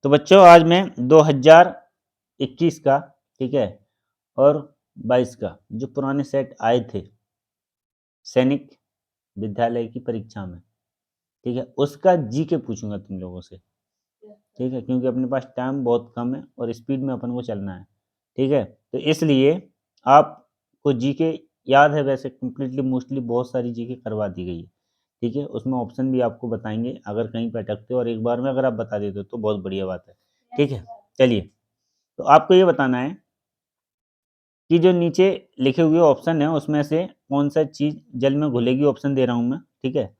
तो बच्चों आज मैं 2021 का, ठीक है, और 22 का जो पुराने सेट आए थे सैनिक विद्यालय की परीक्षा में, ठीक है, उसका जीके पूछूंगा तुम लोगों से, ठीक है, क्योंकि अपने पास टाइम बहुत कम है और स्पीड में अपन को चलना है, ठीक है। तो इसलिए आपको जीके याद है, वैसे कम्प्लीटली मोस्टली बहुत सारी जीके करवा दी गई है, ठीक है। उसमें ऑप्शन भी आपको बताएंगे, अगर कहीं पर अटकते हो और एक बार में अगर आप बता देते हो तो बहुत बढ़िया बात है, ठीक है। चलिए, तो आपको ये बताना है कि जो नीचे लिखे हुए ऑप्शन है उसमें से कौन सा चीज जल में घुलेगी। ऑप्शन दे रहा हूं मैं, ठीक है,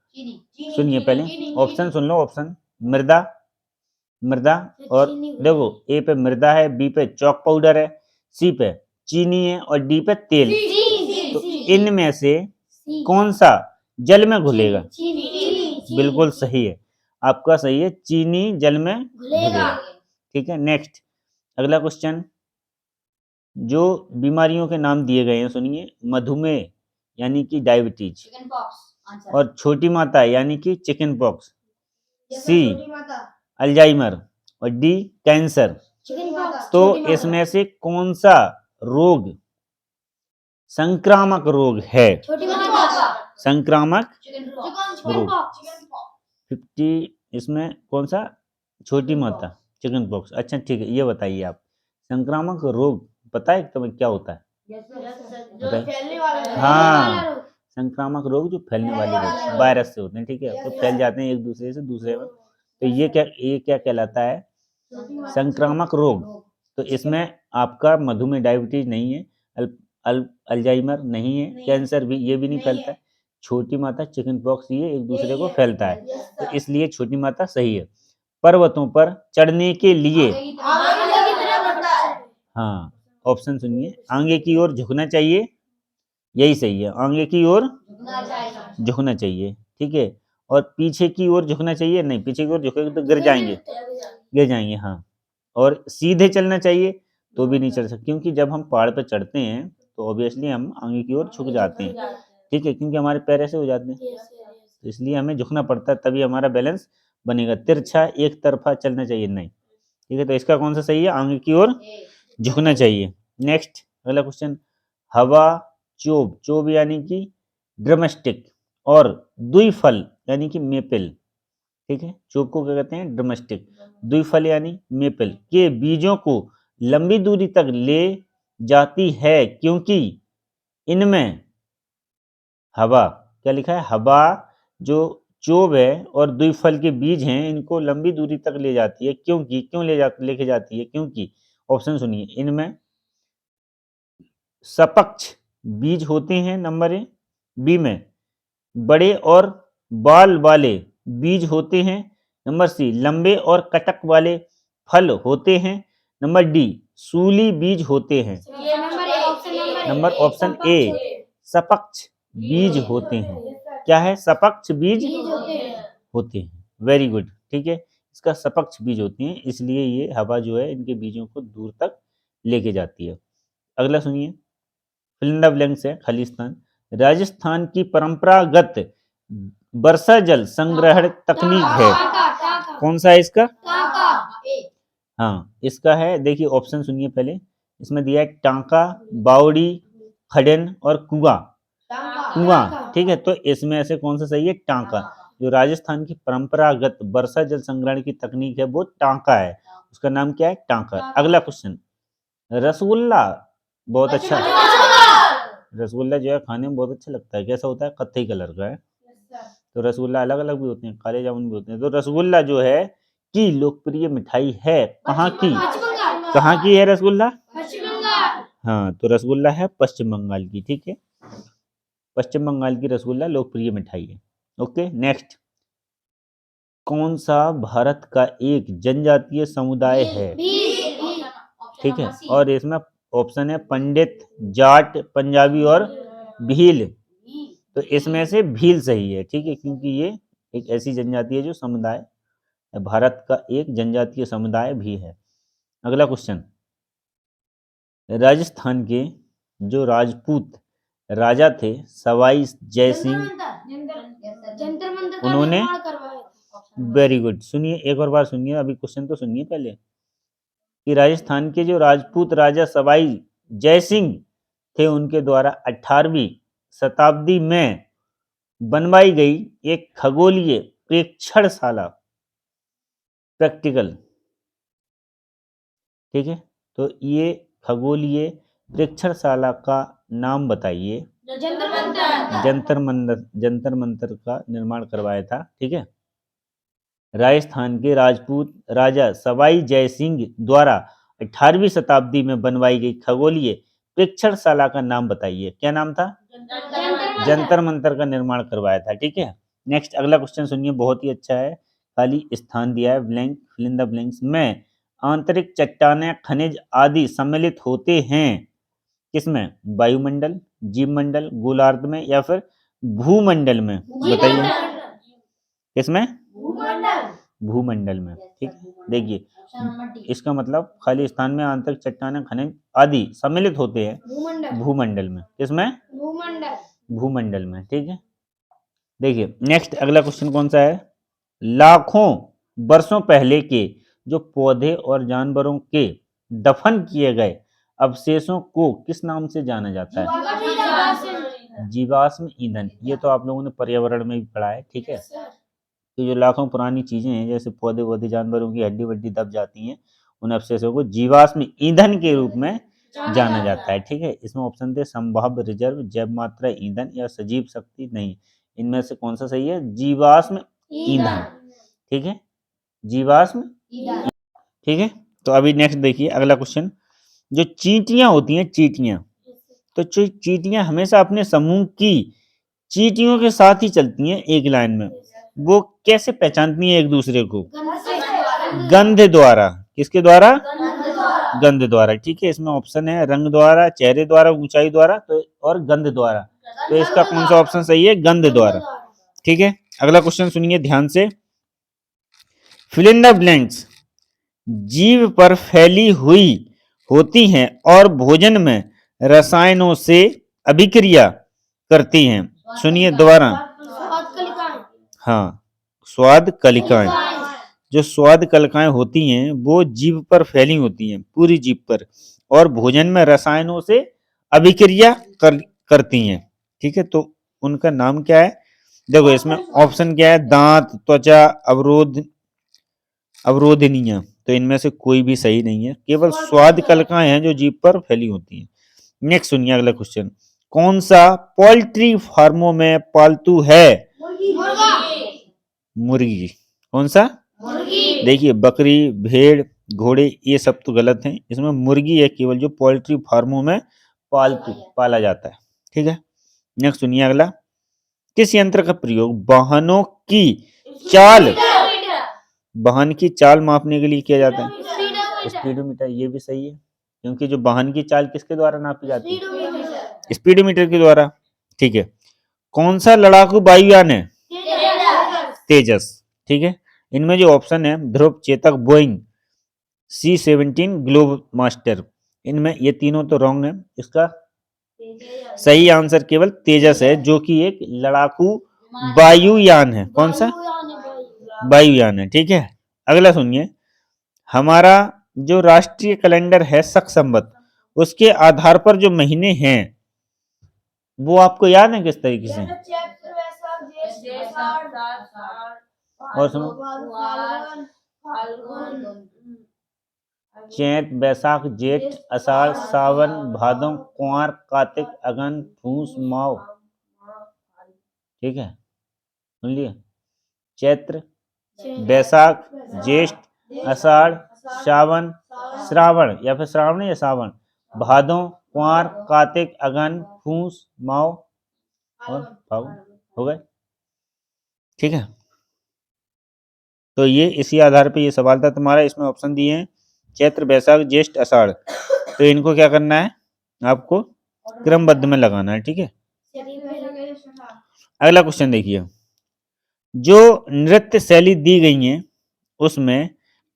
सुनिए पहले ऑप्शन सुन लो। ऑप्शन मृदा, मृदा, और देखो ए पे मृदा है, बी पे चॉक पाउडर है, सी पे चीनी है और डी पे तेल। तो इनमें से कौन सा जल में घुलेगा? बिल्कुल सही है, आपका सही है, चीनी जल में घुलेगा, ठीक है। नेक्स्ट, अगला क्वेश्चन, जो बीमारियों के नाम दिए गए हैं सुनिए, मधुमेह यानी कि डायबिटीज, और छोटी माता यानी कि चिकन पॉक्स, सी अल्जाइमर और डी कैंसर। तो इसमें से कौन सा रोग संक्रामक रोग है? संक्रामक रोग 50, इसमें कौन सा? छोटी माता, चिकन पॉक्स। अच्छा ठीक है, ये बताइए आप, संक्रामक रोग पता है तुम्हें क्या होता है? बताइए। हाँ, संक्रामक रोग जो फैलने वाले रोग वायरस से होते हैं, ठीक है, वो फैल जाते हैं एक दूसरे से दूसरे में। तो ये क्या कहलाता है? संक्रामक रोग। तो इसमें आपका मधुमेह डायबिटीज नहीं है, अल्जाइमर नहीं है, कैंसर भी ये भी नहीं फैलता है, छोटी माता चिकन पॉक्स ये एक दूसरे को फैलता है, तो इसलिए छोटी माता सही है। पर्वतों पर चढ़ने के लिए, हाँ, ऑप्शन सुनिए, आगे की ओर झुकना चाहिए, यही सही है, आगे की ओर झुकना चाहिए, ठीक है, और पीछे की ओर झुकना चाहिए, नहीं, पीछे की ओर झुकेंगे तो गिर जाएंगे, गिर जाएंगे, हाँ, और सीधे चलना चाहिए तो भी नहीं चल सकते, क्योंकि जब हम पहाड़ पर चढ़ते हैं तो ऑब्वियसली हम आगे की ओर झुक जाते हैं, ठीक है, क्योंकि हमारे पैर ऐसे हो जाते हैं, तो इसलिए हमें झुकना पड़ता है, तभी हमारा बैलेंस बनेगा। तिरछा एक तरफा चलना चाहिए नहीं, ठीक है, तो इसका कौन सा सही है? आगे की ओर झुकना चाहिए। नेक्स्ट, अगला क्वेश्चन, हवा चोब, चोब यानी कि ड्रमस्टिक, और द्विफल यानी कि मेपल, ठीक है, चोब को क्या कहते हैं? ड्रमस्टिक। द्विफल यानी मेपल के बीजों को लंबी दूरी तक ले जाती है, क्योंकि इनमें हवा, क्या लिखा है? हवा जो चोब है और द्विफल के बीज हैं, इनको लंबी दूरी तक ले जाती है, क्योंकि क्यों लेके जाती है? क्योंकि ऑप्शन सुनिए, इनमें सपक्ष बीज होते हैं, नंबर ए, बी में बड़े और बाल वाले बीज होते हैं, नंबर सी लंबे और कटक वाले फल होते हैं, नंबर डी सूली बीज होते हैं। नंबर ऑप्शन ए सपक्ष बीज होते हैं। क्या है? सपक्ष बीज होते हैं, वेरी गुड, ठीक है, इसका सपक्ष बीज होते हैं, इसलिए ये हवा जो है इनके बीजों को दूर तक लेके जाती है। अगला सुनिए, फिलिंदा ब्लैंक्स है, खालिस्तान, राजस्थान की परंपरागत वर्षा जल संग्रहण तकनीक है, कौन सा है इसका? हाँ, इसका है, देखिए ऑप्शन सुनिए पहले, इसमें दिया है टांका, बावड़ी, खडन और कुआं। कुआं, ठीक है, तो इसमें से कौन सा सही है? टांका। जो राजस्थान की परंपरागत वर्षा जल संग्रहण की तकनीक है वो टांका है, उसका नाम क्या है? टांका। अगला क्वेश्चन, रसगुल्ला बहुत अच्छा, रसगुल्ला जो है खाने में बहुत अच्छा लगता है, कैसा होता है? कत्थई कलर का है। तो रसगुल्ला अलग अलग भी होते हैं, काले जामुन भी होते हैं, तो रसगुल्ला जो है की लोकप्रिय मिठाई है कहाँ की? कहाँ की है रसगुल्ला? हाँ, तो रसगुल्ला है पश्चिम बंगाल की, ठीक है, पश्चिम बंगाल की रसगुल्ला लोकप्रिय मिठाई है। ओके, नेक्स्ट, कौन सा भारत का एक जनजातीय समुदाय है? ठीक है, और इसमें ऑप्शन है पंडित, जाट, पंजाबी और भील। तो इसमें से भील सही है, ठीक है, क्योंकि ये एक ऐसी जनजाति है जो समुदाय, भारत का एक जनजातीय समुदाय भी है। अगला क्वेश्चन, राजस्थान के जो राजपूत राजा थे सवाई जय सिंह, उन्होंने वेरी गुड। सुनिए, एक और बार सुनिए, अभी क्वेश्चन तो सुनिए पहले, कि राजस्थान के जो राजपूत राजा सवाई जयसिंह थे, उनके द्वारा 18वीं शताब्दी में बनवाई गई एक खगोलीय प्रेक्षणशाला, प्रैक्टिकल, ठीक है, तो ये खगोलीय प्रेक्षणशाला का नाम बताइए। जंतर मंतर का निर्माण करवाया था, ठीक है। राजस्थान के राजपूत राजा सवाई जयसिंह द्वारा 18वीं शताब्दी में बनवाई गई खगोलीय प्रेक्षणशाला का नाम बताइए। क्या नाम था? जंतर मंतर का निर्माण करवाया था, ठीक है। नेक्स्ट अगला क्वेश्चन सुनिए, बहुत ही अच्छा है, खाली स्थान दिया है, blank, fill in the blanks में आंतरिक चट्टानें खनिज आदि सम्मिलित होते हैं किसमें? वायुमंडल, जीवमंडल, गोलार्ध में या फिर भूमंडल में? बताइए किसमें? भूमंडल में, ठीक है। देखिए, इसका मतलब खाली स्थान में आंतरिक चट्टानें खनिज आदि सम्मिलित होते हैं भूमंडल में। किसमें? भूमंडल में, ठीक है। देखिए नेक्स्ट अगला क्वेश्चन कौन सा है? लाखों वर्षों पहले के जो पौधे और जानवरों के दफन किए गए अवशेषों को किस नाम से जाना जाता है? जीवाश्म ईंधन। ये तो आप लोगों ने पर्यावरण में भी पढ़ा है, ठीक है। तो जो लाखों पुरानी चीजें हैं, जैसे पौधे वौधे, जानवरों की हड्डी वड्डी दब जाती हैं, उन अवशेषों को जीवाश्म ईंधन के रूप में जाना जाता है, ठीक है। इसमें ऑप्शन थे संभाव्य रिजर्व, जैव मात्रा ईंधन या सजीव शक्ति। नहीं, इनमें से कौन सा सही है? जीवाश्म ईंधन, ठीक है, जीवाश्म, ठीक है। तो अभी नेक्स्ट देखिए अगला क्वेश्चन, जो चींटियां होती हैं, चींटियां, तो चींटियां हमेशा अपने समूह की चींटियों के साथ ही चलती हैं एक लाइन में। वो कैसे पहचानती हैं एक दूसरे को? गंध द्वारा। किसके द्वारा? गंध द्वारा, ठीक है। इसमें ऑप्शन है रंग द्वारा, चेहरे द्वारा, ऊंचाई द्वारा, तो और गंध द्वारा। तो इसका कौन सा ऑप्शन सही है? गंध द्वारा, ठीक है। अगला क्वेश्चन सुनिए ध्यान से, फिल इन द ब्लैंक्स जीव पर फैली हुई होती हैं और भोजन में रसायनों से अभिक्रिया करती हैं। सुनिए दोबारा, हाँ, स्वाद कलिकाएं। जो स्वाद कलिकाएं होती हैं वो जीव पर फैली होती हैं, पूरी जीव पर, और भोजन में रसायनों से अभिक्रिया करती हैं, ठीक है। तो उनका नाम क्या है? देखो इसमें ऑप्शन क्या है? दांत, त्वचा, अवरोधनीय। तो इनमें से कोई भी सही नहीं है, केवल स्वाद कलिकाएं हैं जो जीभ पर फैली होती हैं। नेक्स्ट सुनिए अगला क्वेश्चन, कौन सा पोल्ट्री फार्मों में पालतू है? मुर्गी। कौन सा? देखिए बकरी, भेड़, घोड़े, ये सब तो गलत हैं। इसमें मुर्गी है केवल जो पोल्ट्री फार्मों में पालतू पाला जाता है, ठीक है। नेक्स्ट सुनिए अगला, किस यंत्र का प्रयोग वाहनों की चाल, वाहन की चाल मापने के लिए किया जाता है? स्पीडोमीटर। ये भी सही है, क्योंकि जो वाहन की चाल किसके द्वारा नापी जाती है? स्पीडोमीटर के द्वारा, ठीक है। कौन सा लड़ाकू वायुयान है? तेजस, ठीक है। इनमें जो ऑप्शन है Dhruv, Chetak, Boeing, C-17, Globemaster, इनमें ये तीनों तो रॉन्ग है। इसका सही आंसर केवल तेजस है, जो कि एक लड़ाकू वायुयान है। कौन सा? वायुयान है, ठीक है। अगला सुनिए, हमारा जो राष्ट्रीय कैलेंडर है शक संवत, उसके आधार पर जो महीने हैं वो आपको याद है किस तरीके से? और सुनो, चैत, बैसाख, जेठ, आषाढ़, सावन, भादो, कुंवार, कार्तिक, अगन, पूस, माव, ठीक है, सुन लिए? चैत्र, बैसाख, ज्येष्ठ, आषाढ़, सावन, श्रावण या फिर श्रावण या सावन, भादो, कुंवार, कार्तिक, अगन, पूस, माव और फागुन, हो गए, ठीक है। तो ये इसी आधार पे ये सवाल था तुम्हारा। इसमें ऑप्शन दिए हैं चैत्र, बैसाख, ज्येष्ठ, आषाढ़। तो इनको क्या करना है? आपको क्रमबद्ध में लगाना है, ठीक है। अगला क्वेश्चन देखिए, जो नृत्य शैली दी गई है उसमें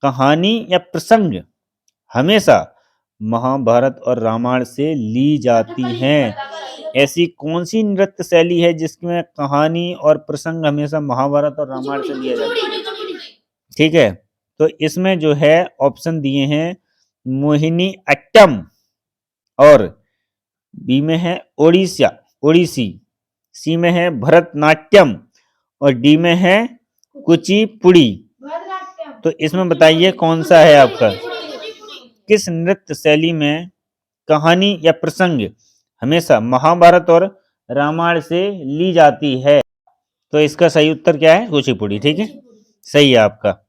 कहानी या प्रसंग हमेशा महाभारत और रामायण से ली जाती हैं। ऐसी कौन सी नृत्य शैली है जिसमें कहानी और प्रसंग हमेशा महाभारत और रामायण से लिया जाता है? ठीक है, तो इसमें जो है ऑप्शन दिए हैं मोहिनी अट्टम, और बी में है ओडिशा ओडिसी, सी में है भरतनाट्यम, और डी में है कुचिपुड़ी। तो इसमें बताइए कौन सा है आपका। किस नृत्य शैली में कहानी या प्रसंग हमेशा महाभारत और रामायण से ली जाती है? तो इसका सही उत्तर क्या है? कुचिपुड़ी। ठीक है, सही है आपका।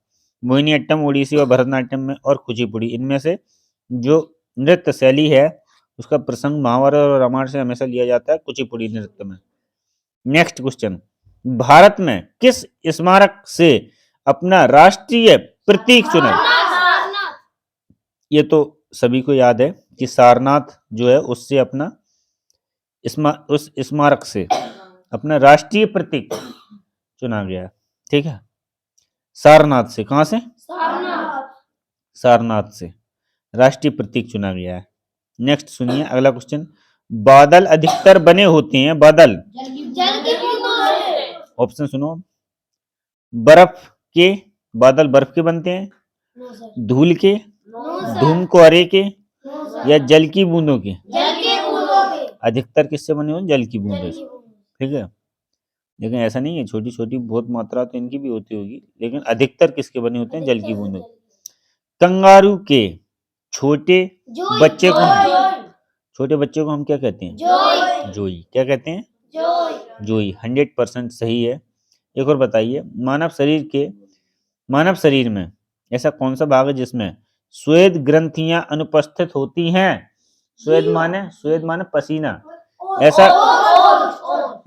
मोहिनीअट्टम, ओडिसी और भरतनाट्यम में और कुचिपुड़ी, इनमें से जो नृत्य शैली है उसका प्रसंग महाभारत और रामायण से हमेशा लिया जाता है कुचिपुड़ी नृत्य में। नेक्स्ट क्वेश्चन, भारत में किस स्मारक से अपना राष्ट्रीय प्रतीक चुना? ये तो सभी को याद है कि सारनाथ जो है उससे अपना उस स्मारक से अपना राष्ट्रीय प्रतीक चुना गया है। ठीक है, सारनाथ से, कहां से? सारनाथ से राष्ट्रीय प्रतीक चुना गया है। नेक्स्ट सुनिए अगला क्वेश्चन, बादल अधिकतर बने होते हैं, बादल ऑप्शन सुनो, बर्फ के, बादल बर्फ के बनते हैं, धूल के, धूम कोहरे के, या जल की बूंदों के? अधिकतर किससे बने होते? जल की बूंदों से। ठीक है, लेकिन ऐसा नहीं है, छोटी छोटी बहुत मात्रा तो इनकी भी होती होगी, लेकिन अधिकतर किसके बने होते हैं? जल की बूंदों। कंगारू के छोटे बच्चे को, छोटे बच्चे को हम क्या कहते हैं? जोई। क्या कहते हैं? जोई। 100% सही है। एक और बताइए, मानव शरीर में ऐसा कौन सा भाग है जिसमें श्वेत ग्रंथियां अनुपस्थित होती हैं? श्वेत माने पसीना। ऐसा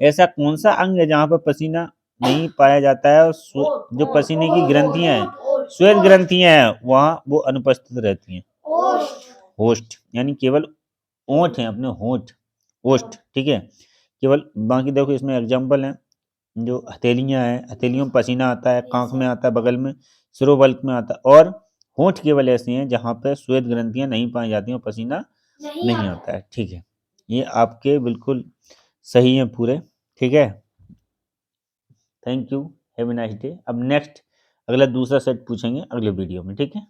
ऐसा कौन सा अंग है जहां पर पसीना नहीं पाया जाता है, और जो पसीने की ग्रंथियां हैं, श्वेत ग्रंथियां हैं, वहां वो अनुपस्थित रहती हैं? होस्ट, यानी केवल ओंठ है अपने, होंठ, ओष्ठ। ठीक है, केवल, बाकी देखो इसमें एग्जाम्पल है, जो हथेलियां हैं, हथेलियों में पसीना आता है, कांख में आता है, बगल में, सिरोबल्क में आता है, और होंठ केवल ऐसे हैं जहां पर श्वेत ग्रंथियां नहीं पाई जाती हैं और पसीना नहीं आता है। ठीक है, ये आपके बिल्कुल सही है पूरे। ठीक है, thank you, have a nice day. अब नेक्स्ट अगला दूसरा सेट पूछेंगे अगले वीडियो में। ठीक है।